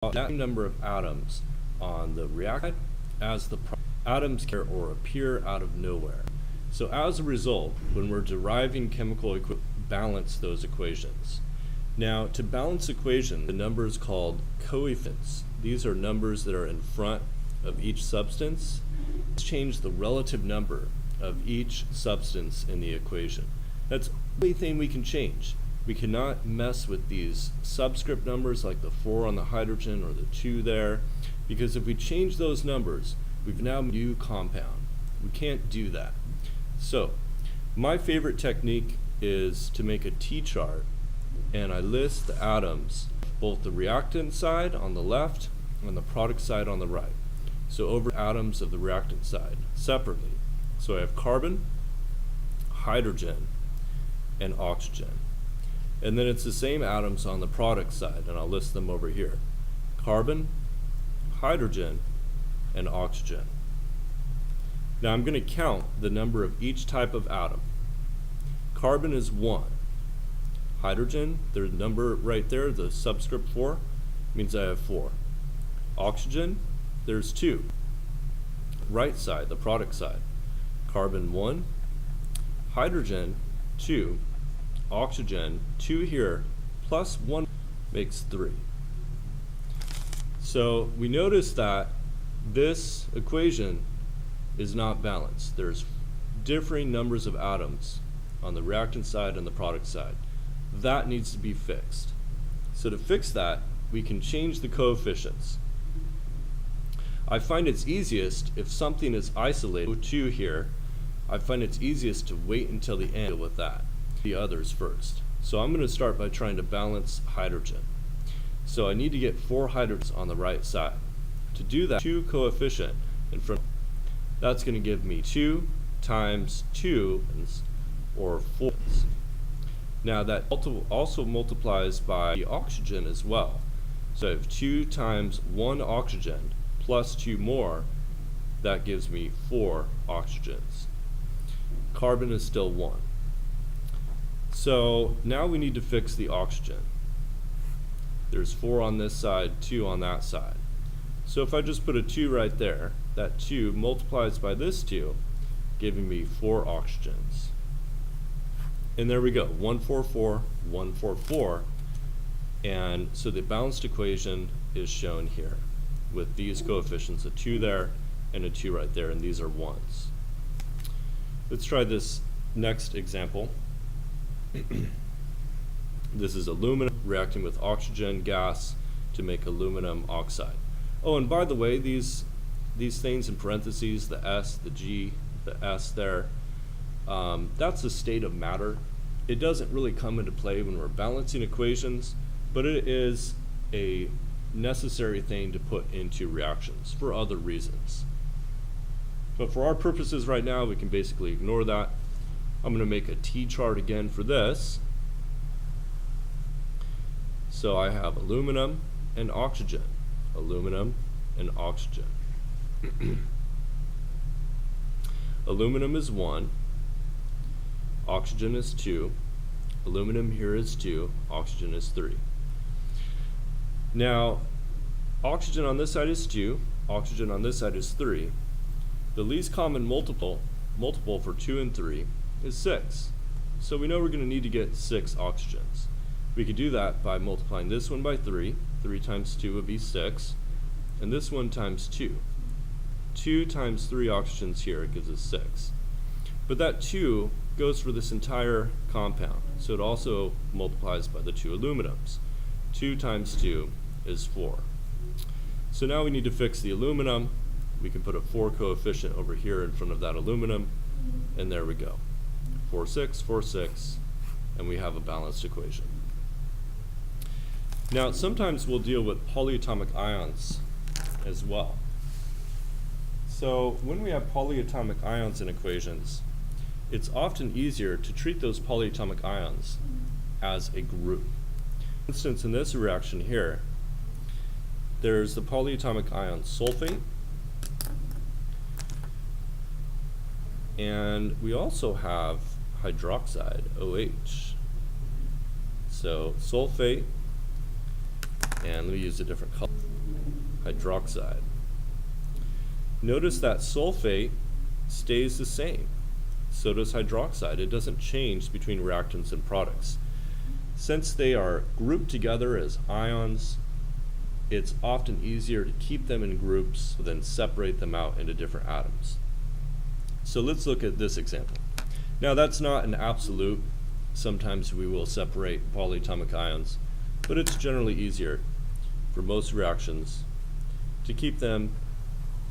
that number of atoms on the reactant as the atoms or appear out of nowhere. So as a result, when we're deriving chemical balance those equations. Now, to balance equation, the number is called coefficients. These are numbers that are in front of each substance. Let's change the relative number of each substance in the equation. That's the only thing we can change. We cannot mess with these subscript numbers like the 4 on the hydrogen or the 2 there, because if we change those numbers, we've now made a new compound. We can't do that. So, my favorite technique is to make a T-chart, and I list the atoms, both the reactant side on the left and the product side on the right. So over atoms of the reactant side separately. So I have carbon, hydrogen, and oxygen. And then it's the same atoms on the product side, and I'll list them over here. Carbon, hydrogen, and oxygen. Now I'm going to count the number of each type of atom. Carbon is 1. Hydrogen, the number right there, the subscript 4, means I have 4. Oxygen, there's 2. Right side, the product side. Carbon 1, hydrogen 2, oxygen 2 here, plus 1 makes 3. So we notice that this equation is not balanced. There's differing numbers of atoms on the reactant side and the product side. That needs to be fixed. So to fix that, we can change the coefficients. I find it's easiest if something is isolated, 2 here, I find it's easiest to wait until the end with that, the others first. So I'm going to start by trying to balance hydrogen. So I need to get 4 hydrogens on the right side. To do that, 2 coefficient in front, that's going to give me 2 times 2, or 4. Now that also multiplies by the oxygen as well. So I have 2 times 1 oxygen plus 2 more, that gives me 4 oxygens. Carbon is still 1. So now we need to fix the oxygen. There's 4 on this side, 2 on that side. So if I just put a 2 right there, that 2 multiplies by this 2, giving me 4 oxygens. And there we go, 1, 4, 4, 1, 4, 4. And so the balanced equation is shown here with these coefficients, a 2 there and a 2 right there, and these are 1s. Let's try this next example. This is aluminum reacting with oxygen gas to make aluminum oxide. Oh, and by the way, these things in parentheses, the S, the G, the S there, that's the state of matter. It doesn't really come into play when we're balancing equations, but it is a necessary thing to put into reactions for other reasons. But for our purposes right now, we can basically ignore that. I'm going to make a T-chart again for this. So I have aluminum and oxygen, aluminum and oxygen. Aluminum is 1, oxygen is 2, aluminum here is 2, oxygen is 3. Now, oxygen on this side is 2, oxygen on this side is 3. The least common multiple for 2 and 3 is 6. So we know we're going to need to get 6 oxygens. We could do that by multiplying this one by 3. 3 times 2 would be 6. And this one times 2. 2 times 3 oxygens here gives us 6. But that 2 goes for this entire compound. So it also multiplies by the 2 aluminums. 2 times 2 is 4. So now we need to fix the aluminum. We can put a 4 coefficient over here in front of that aluminum, and there we go. 4, 6, 4, 6, and we have a balanced equation. Now, sometimes we'll deal with polyatomic ions as well. So when we have polyatomic ions in equations, it's often easier to treat those polyatomic ions as a group. For instance, in this reaction here, there's the polyatomic ion sulfate, and we also have hydroxide, OH. So sulfate, and let me use a different color. hydroxide. Notice that sulfate stays the same. So does hydroxide. It doesn't change between reactants and products. Since they are grouped together as ions, it's often easier to keep them in groups than separate them out into different atoms. So let's look at this example. Now that's not an absolute. Sometimes we will separate polyatomic ions, but it's generally easier for most reactions to keep them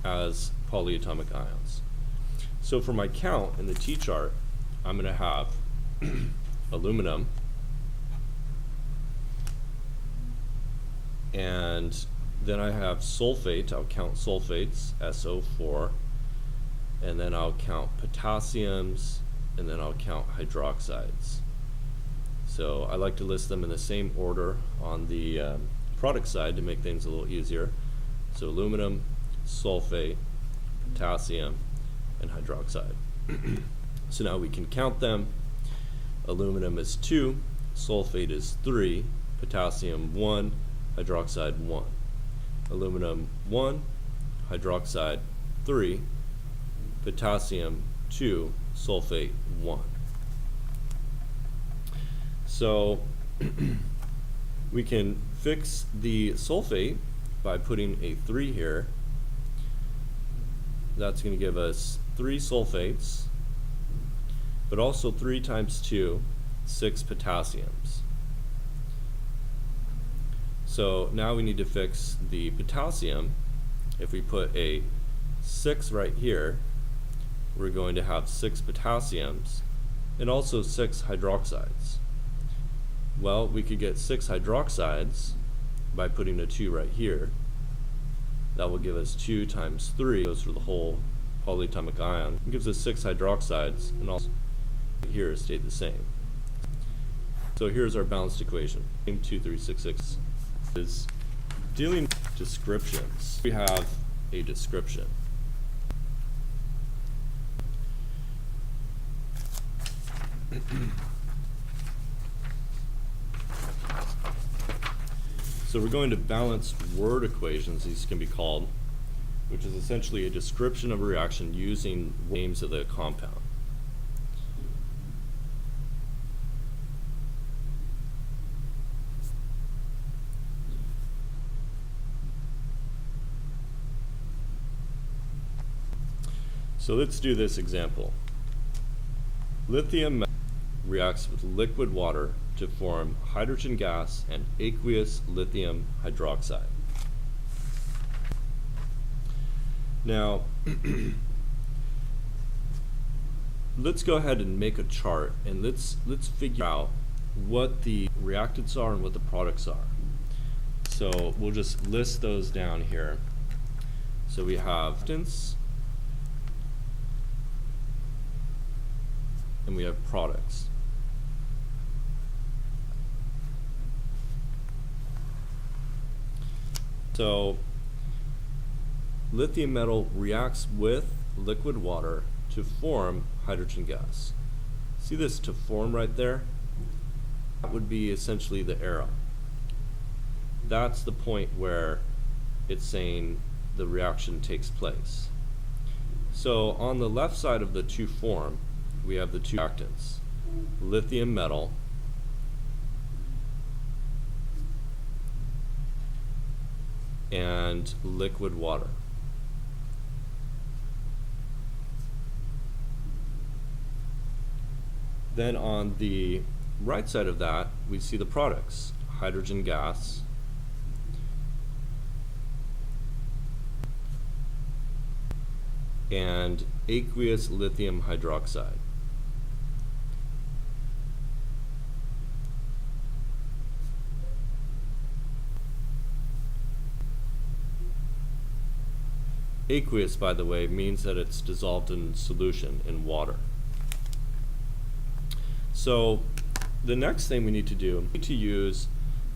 as polyatomic ions. So for my count in the T-chart, I'm going to have aluminum, and then I have sulfate. I'll count sulfates, SO4, and then I'll count potassiums, and then I'll count hydroxides. So I like to list them in the same order on the product side to make things a little easier. So aluminum, sulfate, potassium, and hydroxide. So now we can count them. Aluminum is 2, sulfate is 3, potassium 1, hydroxide 1. Aluminum 1, hydroxide 3, potassium 2, sulfate 1. So we can fix the sulfate by putting a 3 here. That's going to give us 3 sulfates, but also 3 times 2, 6 potassiums. So now we need to fix the potassium. If we put a 6 right here, we're going to have 6 potassiums and also 6 hydroxides. Well, we could get 6 hydroxides by putting a 2 right here. That will give us 2 times 3, goes for the whole polyatomic ion. It gives us 6 hydroxides, and also here stayed the same. So here's our balanced equation. 2, 3, 6, 6 is dealing with descriptions. We have a description. So we're going to balance word equations, these can be called, which is essentially a description of a reaction using names of the compound. So let's do this example. Lithium reacts with liquid water to form hydrogen gas and aqueous lithium hydroxide. Now, let's go ahead and make a chart, and let's figure out what the reactants are and what the products are. So we'll just list those down here. So we have reactants and we have products. So lithium metal reacts with liquid water to form hydrogen gas. See this "to form" right there? That would be essentially the arrow. That's the point where it's saying the reaction takes place. So on the left side of the "to form," we have the 2 reactants, lithium metal and liquid water. Then on the right side of that, we see the products, hydrogen gas and aqueous lithium hydroxide. Aqueous, by the way, means that it's dissolved in solution in water. So the next thing we need to do is to use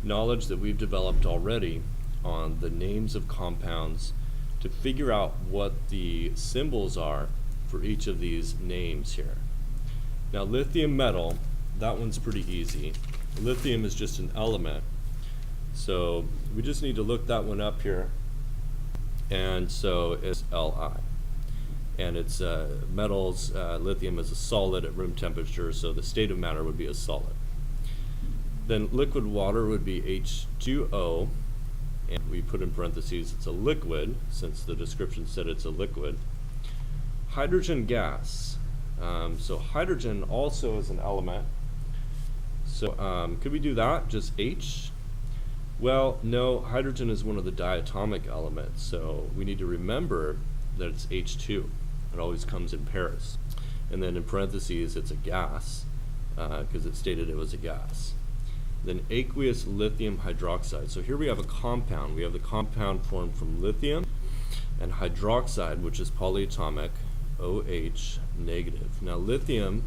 knowledge that we've developed already on the names of compounds to figure out what the symbols are for each of these names here. Now lithium metal, that one's pretty easy. Lithium is just an element. So we just need to look that one up here. and so it's Li. And it's metals, lithium is a solid at room temperature, so the state of matter would be a solid. Then liquid water would be H2O, and we put in parentheses it's a liquid, since the description said it's a liquid. Hydrogen gas. So hydrogen also is an element. So could we do that, just H? Well, no, hydrogen is one of the diatomic elements, so we need to remember that it's H2. It always comes in pairs. And then in parentheses, it's a gas, because it stated it was a gas. Then aqueous lithium hydroxide. So here we have a compound. We have the compound formed from lithium and hydroxide, which is polyatomic, OH negative. Now lithium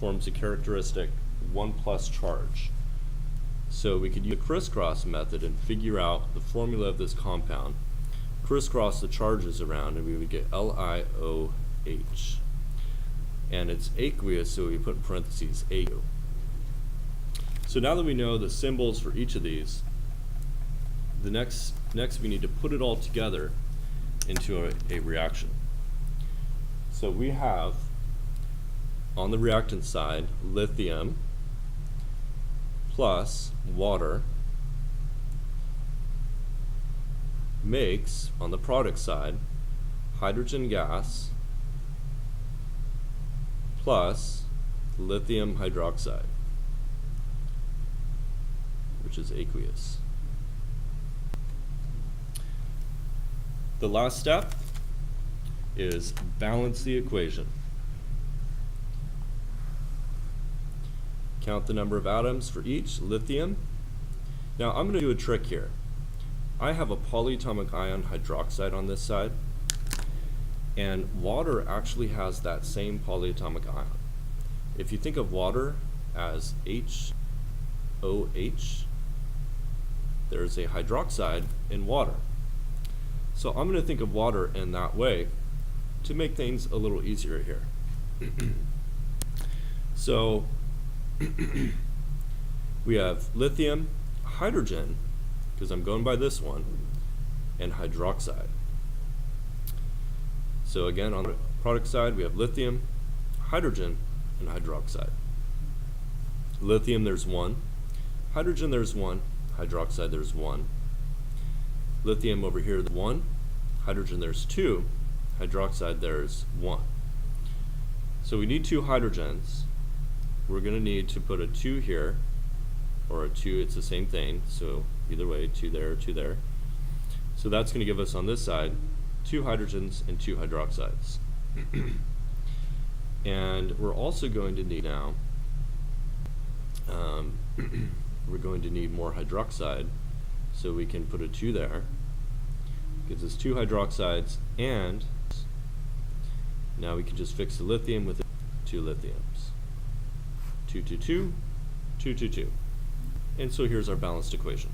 forms a characteristic 1+ charge. So we could use the crisscross method and figure out the formula of this compound, crisscross the charges around, and we would get LiOH. And it's aqueous, so we put in parentheses AU. So now that we know the symbols for each of these, the next we need to put it all together into a reaction. So we have, on the reactant side, lithium plus water makes, on the product side, hydrogen gas plus lithium hydroxide, which is aqueous. The last step is balance the equation. Count the number of atoms for each. Lithium. Now I'm going to do a trick here. I have a polyatomic ion hydroxide on this side, and water actually has that same polyatomic ion. If you think of water as HOH, there's a hydroxide in water. So I'm going to think of water in that way to make things a little easier here. So we have lithium, hydrogen, because I'm going by this one, and hydroxide. So again, on the product side, we have lithium, hydrogen, and hydroxide. Lithium, there's 1. Hydrogen, there's 1. Hydroxide, there's 1. Lithium over here, 1. Hydrogen, there's 2. Hydroxide, there's 1. So we need 2 hydrogens. We're going to need to put a 2 here, or a 2, it's the same thing, so either way, 2 there, 2 there. So that's going to give us on this side 2 hydrogens and 2 hydroxides. And we're also going to need now, we're going to need more hydroxide, so we can put a 2 there. Gives us 2 hydroxides, and now we can just fix the lithium with 2 lithiums. 2, 2, 2, 2, 2, 2. And so here's our balanced equation.